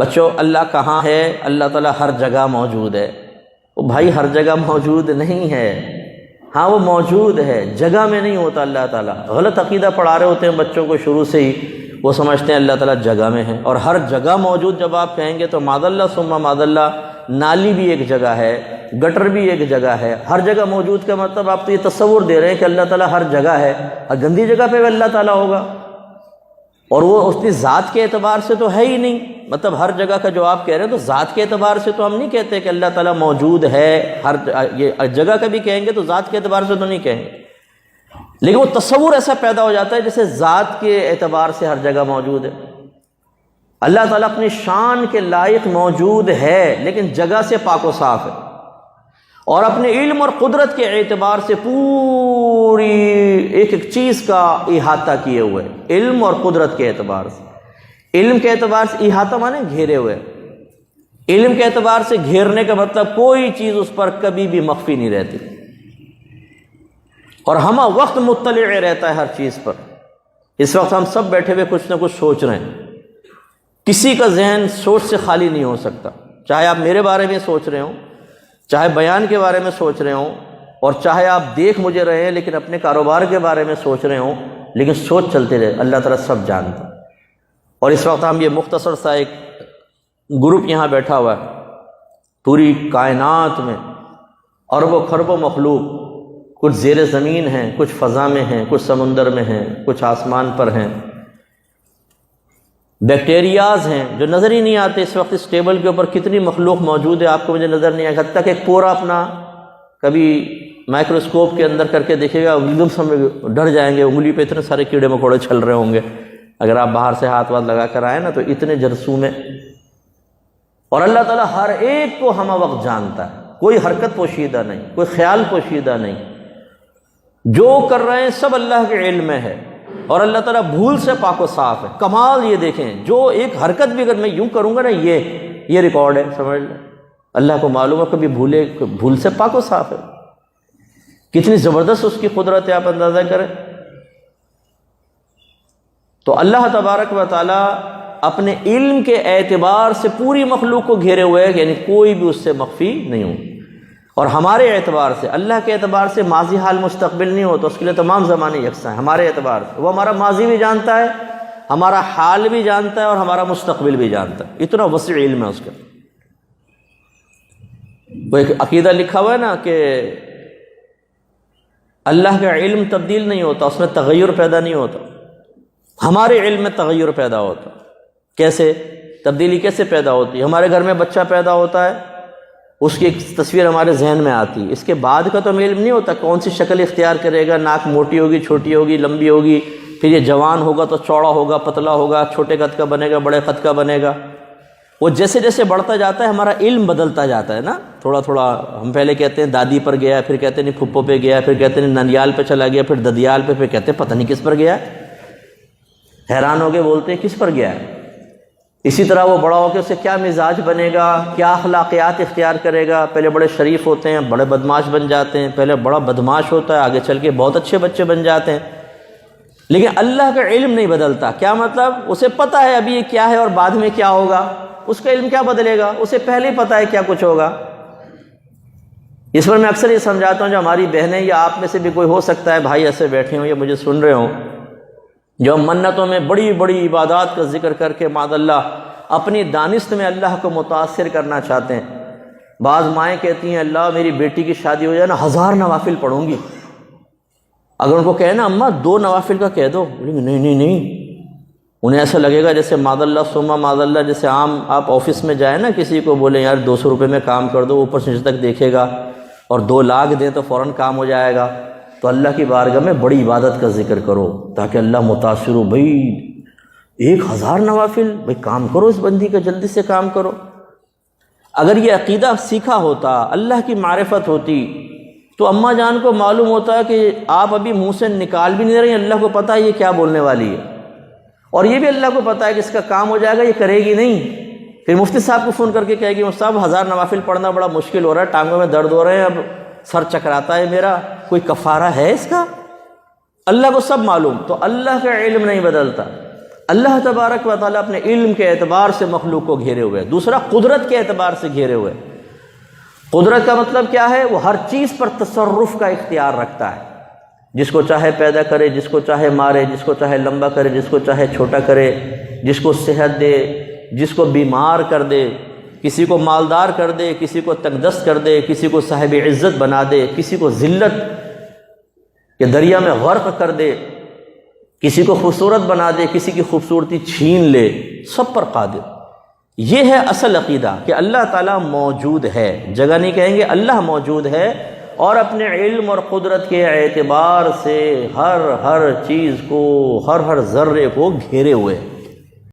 بچوں اللہ کہاں ہے؟ اللہ تعالیٰ ہر جگہ موجود ہے۔ وہ بھائی ہر جگہ موجود نہیں ہے، ہاں وہ موجود ہے، جگہ میں نہیں ہوتا اللہ تعالیٰ۔ غلط عقیدہ پڑھا رہے ہوتے ہیں بچوں کو شروع سے ہی، وہ سمجھتے ہیں اللہ تعالیٰ جگہ میں ہے۔ اور ہر جگہ موجود جب آپ کہیں گے تو معاذ اللہ ثم معاذ اللہ، نالی بھی ایک جگہ ہے، گٹر بھی ایک جگہ ہے، ہر جگہ موجود کا مطلب آپ تو یہ تصور دے رہے ہیں کہ اللہ تعالیٰ ہر جگہ ہے، اور گندی جگہ پہ بھی اللہ تعالیٰ ہوگا، اور وہ اس کی ذات کے اعتبار سے تو ہے ہی نہیں۔ مطلب ہر جگہ کا جو آپ کہہ رہے ہیں تو ذات کے اعتبار سے تو ہم نہیں کہتے کہ اللہ تعالیٰ موجود ہے، ہر یہ جگہ کا بھی کہیں گے تو ذات کے اعتبار سے تو نہیں کہیں گے، لیکن وہ تصور ایسا پیدا ہو جاتا ہے جیسے ذات کے اعتبار سے ہر جگہ موجود ہے۔ اللہ تعالیٰ اپنی شان کے لائق موجود ہے لیکن جگہ سے پاک و صاف ہے، اور اپنے علم اور قدرت کے اعتبار سے پوری ایک ایک چیز کا احاطہ کیے ہوئے، علم اور قدرت کے اعتبار سے۔ علم کے اعتبار سے احاطہ مانے گھیرے ہوئے، علم کے اعتبار سے گھیرنے کا مطلب کوئی چیز اس پر کبھی بھی مخفی نہیں رہتی، اور ہمہ وقت مطلع رہتا ہے ہر چیز پر۔ اس وقت ہم سب بیٹھے ہوئے کچھ نہ کچھ سوچ رہے ہیں، کسی کا ذہن سوچ سے خالی نہیں ہو سکتا، چاہے آپ میرے بارے میں سوچ رہے ہوں، چاہے بیان کے بارے میں سوچ رہے ہوں، اور چاہے آپ دیکھ مجھے رہے ہیں لیکن اپنے کاروبار کے بارے میں سوچ رہے ہوں، لیکن سوچ چلتے رہے، اللہ تعالیٰ سب جانتا ہے۔ اور اس وقت ہم یہ مختصر سا ایک گروپ یہاں بیٹھا ہوا ہے، پوری کائنات میں اربوں خربوں مخلوق، کچھ زیر زمین ہیں، کچھ فضا میں ہیں، کچھ سمندر میں ہیں، کچھ آسمان پر ہیں، بیکٹیریاز ہیں جو نظر ہی نہیں آتے۔ اس وقت اس ٹیبل کے اوپر کتنی مخلوق موجود ہے آپ کو مجھے نظر نہیں آئے، حتیٰ تک ایک پورا اپنا کبھی مائکروسکوپ کے اندر کر کے دیکھے گا، ایک دم سمجھ ڈر جائیں گے، انگلی پہ اتنے سارے کیڑے مکوڑے چھل رہے ہوں گے اگر آپ باہر سے ہاتھ واتھ لگا کر آئے نا، تو اتنے جرثومے۔ اور اللہ تعالیٰ ہر ایک کو ہمہ وقت جانتا ہے، کوئی حرکت پوشیدہ نہیں، کوئی خیال پوشیدہ نہیں، جو کر رہے ہیں سب اللہ کے علم میں ہے، اور اللہ تعالیٰ بھول سے پاک و صاف ہے۔ کمال یہ دیکھیں، جو ایک حرکت بھی اگر میں یوں کروں گا نا، یہ ریکارڈ ہے، سمجھ لیں اللہ کو معلوم ہے کبھی بھول سے پاک و صاف ہے۔ کتنی زبردست اس کی قدرت ہے، آپ اندازہ کریں۔ تو اللہ تبارک و تعالیٰ اپنے علم کے اعتبار سے پوری مخلوق کو گھیرے ہوئے ہے، یعنی کوئی بھی اس سے مخفی نہیں ہو۔ اور ہمارے اعتبار سے، اللہ کے اعتبار سے ماضی حال مستقبل نہیں ہوتا، اس کے لیے تمام زمانے یکساں ہیں۔ ہمارے اعتبار سے وہ ہمارا ماضی بھی جانتا ہے، ہمارا حال بھی جانتا ہے، اور ہمارا مستقبل بھی جانتا ہے، اتنا وسیع علم ہے اس کا۔ وہ ایک عقیدہ لکھا ہوا ہے نا کہ اللہ کا علم تبدیل نہیں ہوتا، اس میں تغیر پیدا نہیں ہوتا، ہمارے علم میں تغیر پیدا ہوتا۔ کیسے تبدیلی کیسے پیدا ہوتی ہے؟ ہمارے گھر میں بچہ پیدا ہوتا ہے، اس کی ایک تصویر ہمارے ذہن میں آتی ہے، اس کے بعد کا تو ہمیں علم نہیں ہوتا کون سی شکل اختیار کرے گا، ناک موٹی ہوگی، چھوٹی ہوگی، لمبی ہوگی، پھر یہ جوان ہوگا تو چوڑا ہوگا، پتلا ہوگا، چھوٹے قد کا بنے گا، بڑے قد کا بنے گا۔ وہ جیسے جیسے بڑھتا جاتا ہے ہمارا علم بدلتا جاتا ہے نا، تھوڑا تھوڑا۔ ہم پہلے کہتے ہیں دادی پر گیا، پھر کہتے ہیں نہیں پھپھو پہ گیا، پھر کہتے ہیں ننیال پہ چلا گیا، پھر ددیال پہ کہتے ہیں پتہ نہیں کس پر گیا، حیران ہو کے بولتے ہیں کس پر گیا ہے۔ اسی طرح وہ بڑا ہو کے اسے کیا مزاج بنے گا، کیا اخلاقیات اختیار کرے گا۔ پہلے بڑے شریف ہوتے ہیں، بڑے بدماش بن جاتے ہیں، پہلے بڑا بدماش ہوتا ہے، آگے چل کے بہت اچھے بچے بن جاتے ہیں۔ لیکن اللہ کا علم نہیں بدلتا۔ کیا مطلب؟ اسے پتہ ہے ابھی یہ کیا ہے اور بعد میں کیا ہوگا، اس کا علم کیا بدلے گا، اسے پہلے ہی پتہ ہے کیا کچھ ہوگا۔ اس پر میں اکثر یہ سمجھاتا ہوں، جو ہماری بہنیں یا آپ میں سے بھی کوئی ہو سکتا ہے بھائی ایسے بیٹھے ہوں یا مجھے سن رہے ہوں، جو منتوں میں بڑی بڑی عبادات کا ذکر کر کے معاذ اللہ اپنی دانست میں اللہ کو متاثر کرنا چاہتے ہیں۔ بعض مائیں کہتی ہیں اللہ میری بیٹی کی شادی ہو جائے نا 1000 نوافل پڑھوں گی۔ اگر ان کو کہے نا اماں 2 نوافل کا کہہ دو، نہیں نہیں نہیں، انہیں ایسا لگے گا جیسے معاذ اللہ ثم معاذ اللہ، جیسے عام آپ آفس میں جائیں نا کسی کو بولیں یار 200 روپے میں کام کر دو، اوپر سے نیچے تک دیکھے گا، اور 2 لاکھ دیں تو فوراً کام ہو جائے گا۔ تو اللہ کی بارگاہ میں بڑی عبادت کا ذکر کرو تاکہ اللہ متاثر ہو، بھائی 1000 نوافل، بھائی کام کرو اس بندی کا، جلدی سے کام کرو۔ اگر یہ عقیدہ سیکھا ہوتا، اللہ کی معرفت ہوتی، تو اماں جان کو معلوم ہوتا ہے کہ آپ ابھی منہ سے نکال بھی نہیں رہی، اللہ کو پتہ ہے یہ کیا بولنے والی ہے، اور یہ بھی اللہ کو پتہ ہے کہ اس کا کام ہو جائے گا، یہ کرے گی نہیں۔ پھر مفتی صاحب کو فون کر کے کہے گی مفتی صاحب 1000 نوافل پڑھنا بڑا مشکل ہو رہا ہے، ٹانگوں میں درد ہو رہے ہیں، اب سر چکراتا ہے میرا، کوئی کفارہ ہے اس کا؟ اللہ کو سب معلوم۔ تو اللہ کا علم نہیں بدلتا، اللہ تبارک و تعالیٰ اپنے علم کے اعتبار سے مخلوق کو گھیرے ہوئے، دوسرا قدرت کے اعتبار سے گھیرے ہوئے۔ قدرت کا مطلب کیا ہے؟ وہ ہر چیز پر تصرف کا اختیار رکھتا ہے، جس کو چاہے پیدا کرے، جس کو چاہے مارے، جس کو چاہے لمبا کرے، جس کو چاہے چھوٹا کرے، جس کو صحت دے، جس کو بیمار کر دے، کسی کو مالدار کر دے، کسی کو تنگدست کر دے، کسی کو صاحب عزت بنا دے، کسی کو ذلت کے دریا میں غرق کر دے، کسی کو خوبصورت بنا دے، کسی کی خوبصورتی چھین لے، سب پر قادر۔ یہ ہے اصل عقیدہ کہ اللہ تعالیٰ موجود ہے، جگہ نہیں کہیں گے، اللہ موجود ہے، اور اپنے علم اور قدرت کے اعتبار سے ہر چیز کو، ہر ذرے کو گھیرے ہوئے۔